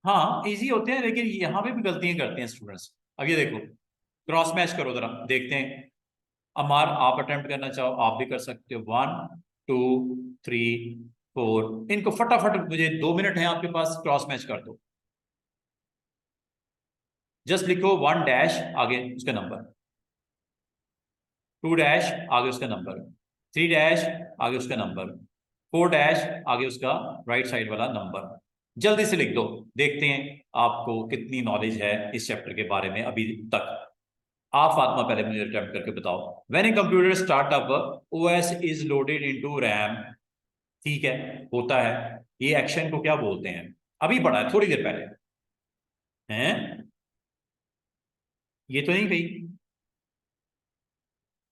A: हाँ इजी होते हैं, लेकिन यहाँ पे भी गलतियां करते हैं स्टूडेंट्स। अब ये देखो, क्रॉस मैच करो जरा, देखते हैं। अमार, आप अटेम्प्ट करना चाहो आप भी कर सकते हो। 1 2 3 4, इनको फटाफट, मुझे 2 मिनट है आपके पास, क्रॉस मैच कर दो। जस्ट लिखो 1 डैश आगे उसका नंबर, 2 डैश आगे उसका नंबर, 3 डैश आगे उसका नंबर, 4 डैश आगे उसका राइट साइड वाला नंबर। जल्दी से लिख दो, देखते हैं आपको कितनी नॉलेज है इस चैप्टर के बारे में अभी तक। आप फातिमा पहले मुझे अटेम्प्ट करके बताओ। When a computer startup, OS is loaded into RAM. ठीक है, होता है। ये एक्शन को क्या बोलते हैं? अभी पढ़ा है थोड़ी देर पहले, हैं? ये तो नहीं कही,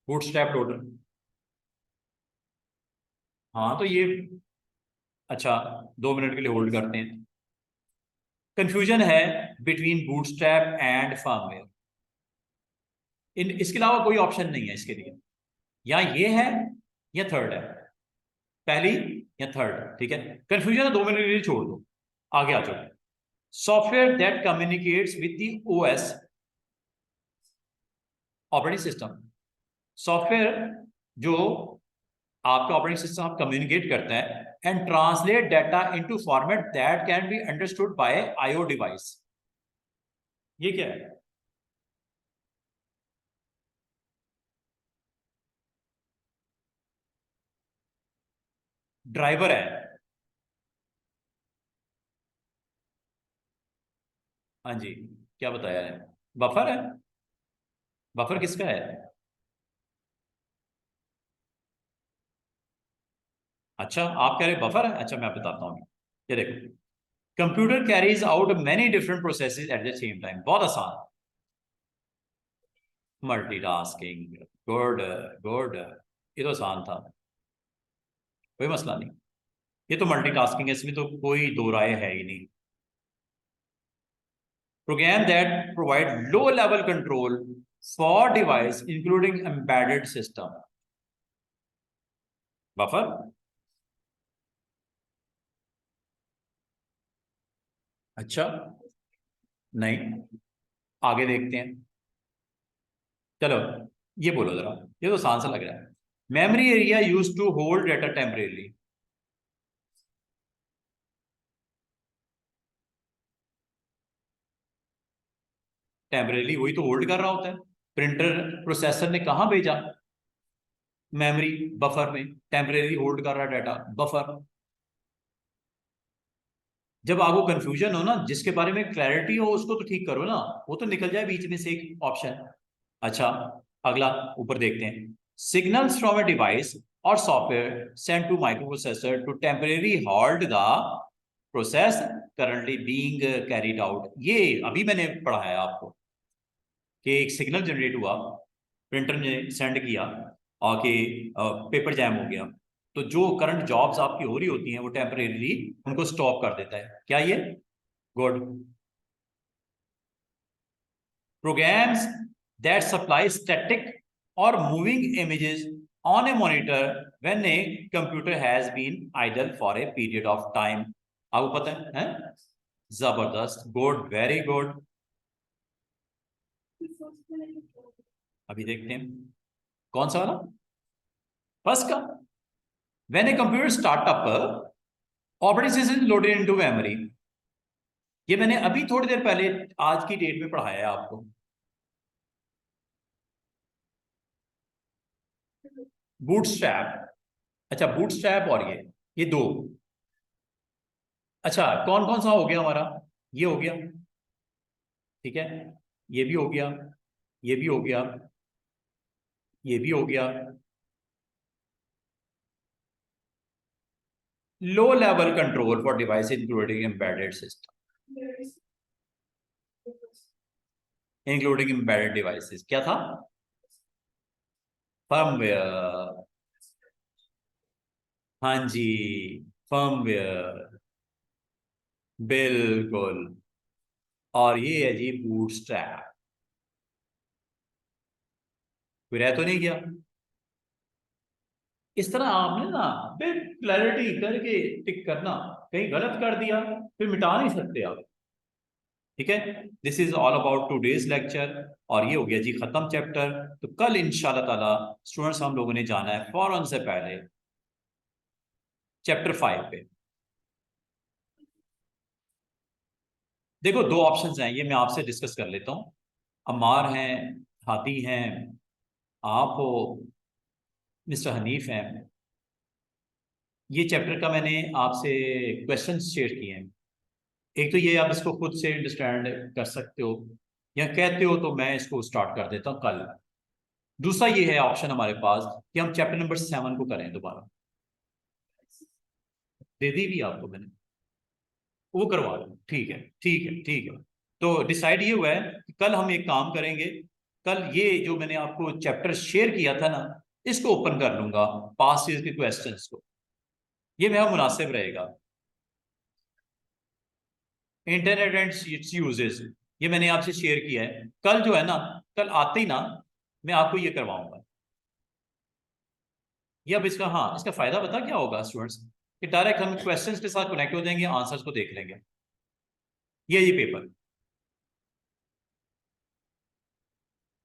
A: बूटस्ट्रैप लोडर। हाँ तो ये, अच्छा, 2 मिनट के लिए होल्ड करते हैं। कंफ्यूजन है बिटवीन बूटस्ट्रैप एंड फर्मवेयर। इसके अलावा कोई ऑप्शन नहीं है इसके लिए, या ये है या थर्ड है, पहली या थर्ड। ठीक है, कंफ्यूजन है, 2 मिनट के लिए छोड़ दो, आगे आ जाओ। Software that communicates with the OS, operating system. Software जो आपका ऑपरेटिंग सिस्टम आप कम्युनिकेट करता है, and translate data into format that can be understood by IO device. ये क्या है? ड्राइवर है। हाँ जी, क्या बताया है? बफर है। बफर किसका है? अच्छा, आप कह रहे बफर है, अच्छा मैं बताता हूँ। ये देखो, computer carries out many different processes eight the same time. बहुत आसान, मल्टीटास्किंग। गुड, गुड, ये तो आसान था, कोई मसला नहीं। ये तो मल्टीटास्किंग है, इसमें तो कोई दो राय है ही नहीं। Program that provide low level control for device including embedded system. Buffer. अच्छा, नहीं, आगे देखते हैं। चलो, ये बोलो जरा, ये तो आसान सा लग रहा है। Memory area use to hold data temporarily. Temporarily वही तो होल्ड कर रहा होता है। प्रिंटर प्रोसेसर ने कहा भेजा? मेमोरी, बफर में। टेम्परेरी होल्ड कर रहा डाटा, बफर। जब आपको कंफ्यूजन हो ना, जिसके बारे में क्लैरिटी हो उसको तो ठीक करो ना, वो तो निकल जाए बीच में से एक ऑप्शन। अच्छा, अगला ऊपर देखते हैं। सिग्नल्स फ्रॉम अ डिवाइस और software send to microprocessor to temporary halt the process currently being carried out. ये अभी मैंने पढ़ाया आपको कि एक सिग्नल जनरेट हुआ, प्रिंटर ने सेंड किया, और कि पेपर जैम हो गया, तो जो करंट जॉब्स आपकी हो रही होती हैं वो टेम्परेरी उनको स्टॉप कर देता है। क्या ये? Good. Programs that supply static or moving images on a monitor when a computer has been idle for a period of time. आपको पता है? जबरदस्त, गुड, वेरी गुड। अभी देखते हैं कौन सा वाला, फर्स्ट का। When a computer startup, operating system loaded into memory। ये मैंने अभी थोड़ी देर पहले आज की डेट में पढ़ाया है आपको। बूटस्ट्रैप, अच्छा बूटस्ट्रैप और ये दो, अच्छा, कौन कौन सा हो गया हमारा? ये हो गया, ठीक है, ये भी हो गया, ये भी हो गया, ये भी हो गया। लो level control for device including embedded system, including embedded devices, क्या था? फर्मवेयर, हाँ जी, फर्मवेयर, बिल्कुल। और ये है जी बूटस्ट्रैप। कोई रह तो नहीं गया? इस तरह आपने ना फिर क्लैरिटी करके टिक करना, कहीं गलत कर दिया फिर मिटा नहीं सकते आप। ठीक है, this is all about today's lecture. और ये हो गया जी खत्म चैप्टर। तो कल इंशाल्लाह ताला स्टूडेंट्स हम लोगों ने जाना है फौरन से पहले चैप्टर 5 पे। देखो दो ऑप्शंस हैं, ये मैं आपसे डिस्कस कर लेता हूँ। अम्मार हैं, हादी हैं, आप हो, मिस्टर हनीफ हैं। ये चैप्टर का मैंने आपसे क्वेश्चंस शेयर किए हैं। एक तो ये आप इसको खुद से अंडरस्टैंड कर सकते हो या कहते हो तो मैं इसको स्टार्ट कर देता हूँ कल। दूसरा ये है ऑप्शन हमारे पास कि हम चैप्टर नंबर 7 को करें दोबारा। दे दी भी आपको मैंने, वो करवा लो। ठीक है, ठीक है, ठीक है। तो डिसाइड ये हुआ है कि कल हम एक काम करेंगे। कल ये जो मैंने आपको चैप्टर शेयर किया था ना, इसको ओपन कर लूंगा, पास्ट ईयर के क्वेश्चंस को। ये मेरा मुनासिब रहेगा। इंटरनेट एंड इट्स यूजेस, ये मैंने आपसे शेयर किया है। कल जो है ना, कल आते ही ना मैं आपको ये करवाऊंगा। ये अब इसका, हाँ, इसका फायदा बता क्या होगा स्टूडेंट्स, कि डायरेक्ट हम क्वेश्चंस के साथ कनेक्ट हो जाएंगे, आंसर्स को देख लेंगे। ये पेपर,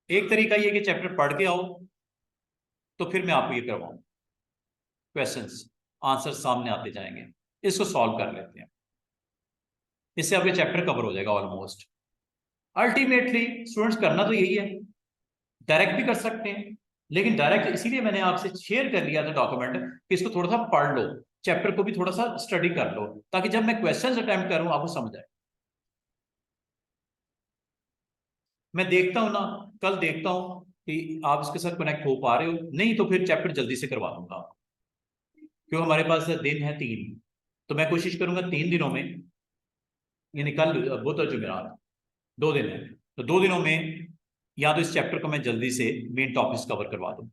A: एक तरीका ये कि चैप्टर पढ़ के आओ, तो फिर मैं आपको ये करवाऊँ, क्वेश्चंस आंसर सामने आते जाएंगे, इसको सॉल्व कर लेते हैं। इससे आपके चैप्टर कवर हो जाएगा ऑलमोस्ट। अल्टीमेटली स्टूडेंट्स करना तो यही है, डायरेक्ट भी कर सकते हैं, लेकिन डायरेक्ट इसीलिए मैंने आपसे शेयर कर लिया था डॉक्यूमेंट कि इसको थोड़ा सा पढ़ लो, चैप्टर को भी थोड़ा सा स्टडी कर लो, ताकि जब मैं क्वेश्चंस अटेम्प्ट करूं आपको समझ आए। मैं देखता हूं ना, कल देखता हूं कि आप इसके साथ कनेक्ट हो पा रहे हो, नहीं तो फिर चैप्टर जल्दी से करवा दूंगा, क्यों हमारे पास दिन है 3। तो मैं कोशिश करूंगा 3 दिनों में, यानी कल बुध और जुमेरात 2 दिन है, तो 2 दिनों में या तो इस चैप्टर को मैं जल्दी से मेन टॉपिक्स कवर करवा दूं।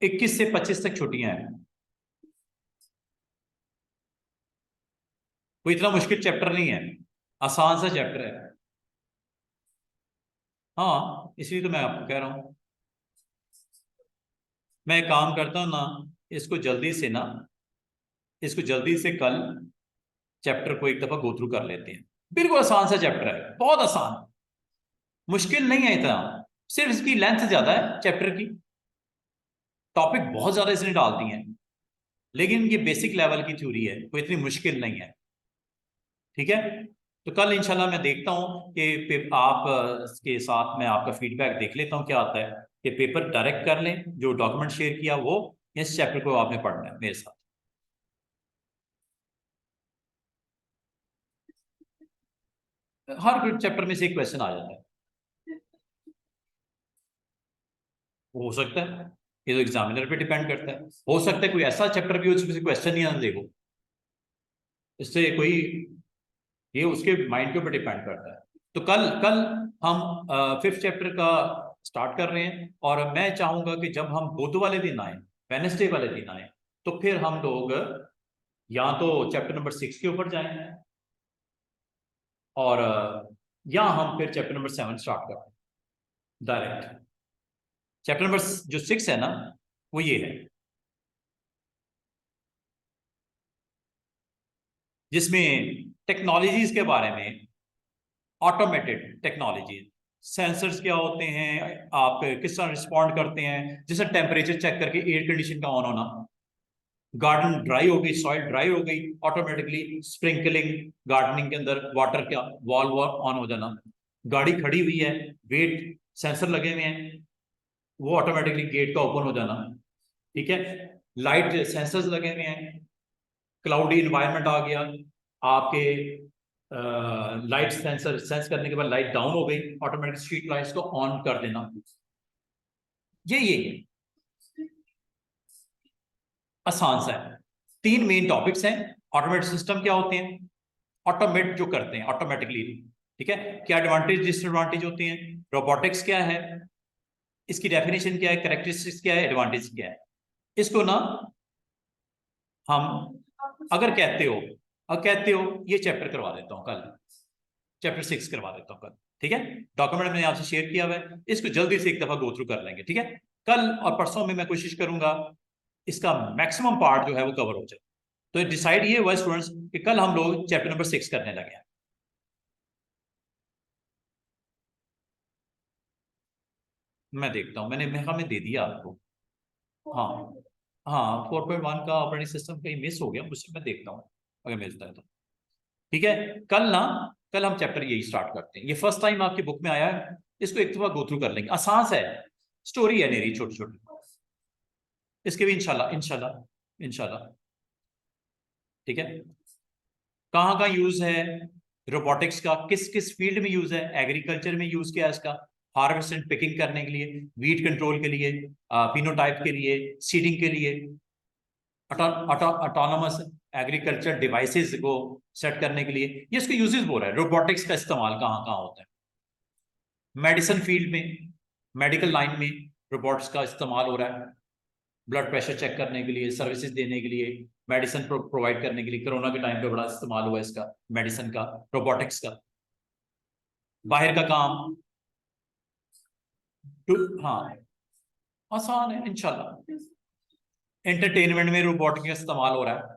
A: 21 से 25 तक छुट्टियां हैं। कोई इतना मुश्किल चैप्टर नहीं है, आसान सा चैप्टर है। हाँ, इसलिए तो मैं आपको कह रहा हूँ। मैं एक काम करता हूँ ना, इसको जल्दी से ना, इसको जल्दी से कल चैप्टर को एक दफा गो थ्रू कर लेते हैं। बिल्कुल आसान सा चैप्टर है, बहुत आसान, मुश्किल नहीं है इतना। सिर्फ इसकी लेंथ ज्यादा है चैप्टर की, टॉपिक बहुत ज्यादा इसने डाल दिए हैं, लेकिन ये बेसिक लेवल की थ्योरी है, कोई इतनी मुश्किल नहीं है। ठीक है, तो कल इंशाल्लाह मैं देखता हूँ कि आप के साथ मैं आपका फीडबैक देख लेता हूँ क्या आता है, कि पेपर डायरेक्ट कर लें जो डॉक्यूमेंट शेयर किया वो, इस चैप्टर को आपने पढ़ना है मेरे साथ। हर चैप्टर में से एक क्वेश्चन आ जाता है, हो सकता है, ये तो एग्जामिनर पे डिपेंड करता है। हो सकता है कोई ऐसा चैप्टर भी हो जिसमें क्वेश्चन ही आना देखो, इससे कोई, ये उसके माइंड के ऊपर डिपेंड करता है। तो कल कल हम 5th चैप्टर का स्टार्ट कर रहे हैं, और मैं चाहूंगा कि जब हम बुध वाले दिन आए, वेनसडे वाले दिन आए, तो फिर हम लोग या तो चैप्टर नंबर 6 के ऊपर जाएं, और या हम फिर चैप्टर नंबर 7 स्टार्ट करें डायरेक्ट। चैप्टर नंबर जो 6 है ना, वो ये है, जिसमें टेक्नोलॉजीज के बारे में, ऑटोमेटेड टेक्नोलॉजी, सेंसर्स क्या होते हैं, आप किस तरह रिस्पॉन्ड करते हैं, जैसे टेम्परेचर चेक करके एयर कंडीशन का ऑन होना, गार्डन ड्राई हो गई, सॉइल ड्राई हो गई, ऑटोमेटिकली स्प्रिंकलिंग, गार्डनिंग के अंदर वाटर का वॉल्व ऑन हो जाना, गाड़ी खड़ी हुई है, वेट सेंसर लगे हुए हैं, वो ऑटोमेटिकली गेट का ओपन हो जाना। ठीक है, लाइट सेंसर्स लगे हुए हैं, क्लाउडी इन्वायरमेंट आ गया, आपके लाइट सेंसर सेंस करने के बाद लाइट डाउन हो गई, ऑटोमेटिक स्ट्रीट लाइट्स को ऑन कर देना। ये आसान सा है। 3 मेन टॉपिक्स हैं। ऑटोमेटिक सिस्टम क्या होते हैं, ऑटोमेट जो करते हैं ऑटोमेटिकली, ठीक है, क्या एडवांटेज डिसएडवांटेज होते हैं, रोबोटिक्स क्या है, इसकी डेफिनेशन क्या है, कैरेक्टरिस्टिक्स क्या है, एडवांटेज क्या है। इसको ना हम अगर कहते हो ये चैप्टर करवा देता हूँ कल, चैप्टर 6 करवा देता हूँ कल, ठीक है। डॉक्यूमेंट मैंने आपसे शेयर किया हुआ है, इसको जल्दी से एक दफा गो थ्रू कर लेंगे, ठीक है। कल और परसों में मैं कोशिश करूंगा इसका मैक्सिमम पार्ट जो है वो कवर हो जाए। तो डिसाइड ये हुआ स्टूडेंट्स कि कल हम लोग चैप्टर नंबर 6 करने लगे हैं। मैं देखता हूँ, मैं दे दिया आपको। हाँ हाँ, 4.1 का ऑपरेटिंग सिस्टम कहीं मिस हो गया मुझसे, मैं देखता हूँ अगर मिलता है तो, ठीक है। कल हम चैप्टर यही स्टार्ट करते हैं, ये फर्स्ट टाइम आपकी बुक में आया है, इसको एक दफा गो थ्रू कर लेंगे, आसान सा है, स्टोरी है मेरी छोटी छोटी, इसके भी इंशाल्लाह इंशाल्लाह इंशाल्लाह, ठीक है। कहाँ कहाँ यूज है रोबोटिक्स का, किस किस फील्ड में यूज है, एग्रीकल्चर में यूज किया इसका, हार्वेस्ट एंड पिकिंग करने के लिए, वीट कंट्रोल के लिए, फिनोटाइप के लिए, सीडिंग के लिए, ऑटोनोमस एग्रीकल्चर डिवाइसेस को सेट करने के लिए, ये इसके यूजेस बोल रहा है, रोबोटिक्स का इस्तेमाल कहाँ कहाँ होता है। मेडिसिन फील्ड में, मेडिकल लाइन में रोबोट्स का इस्तेमाल हो रहा है, ब्लड प्रेशर चेक करने के लिए, सर्विसेज देने के लिए, मेडिसिन प्रोवाइड करने के लिए, कोरोना के टाइम पे बड़ा इस्तेमाल हुआ इसका, मेडिसिन का, रोबोटिक्स का। बाहर का काम हाँ आसान है इंशाल्लाह। एंटरटेनमेंट में रोबोटिक का इस्तेमाल हो रहा है,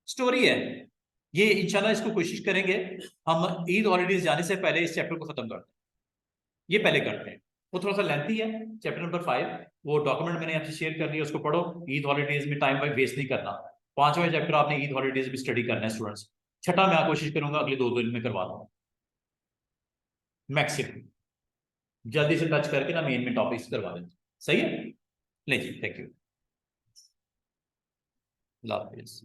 A: स्टोरी है ये, इंशाल्लाह इसको कोशिश करेंगे हम ईद हॉलीडेज जाने से पहले इस चैप्टर को खत्म कर दें, ये पहले करते हैं। वो थोड़ा सा लेंथी है, चैप्टर नंबर 5, वो डॉक्यूमेंट मैंने आपसे शेयर कर दिया, उसको पढ़ो, ईद हॉलीडेज में टाइम वेस्ट नहीं करना। 5वां चैप्टर आपने ईद हॉलीडेज में स्टडी करना है स्टूडेंट्स। 6ठा मैं कोशिश करूंगा अगले 2 दिन में करवा दूँ मैक्सिमम, जल्दी से टच करके ना मेन टॉपिक्स करवा दें, सही है। ले जी, थैंक यू, अल्लाह हाफिज़।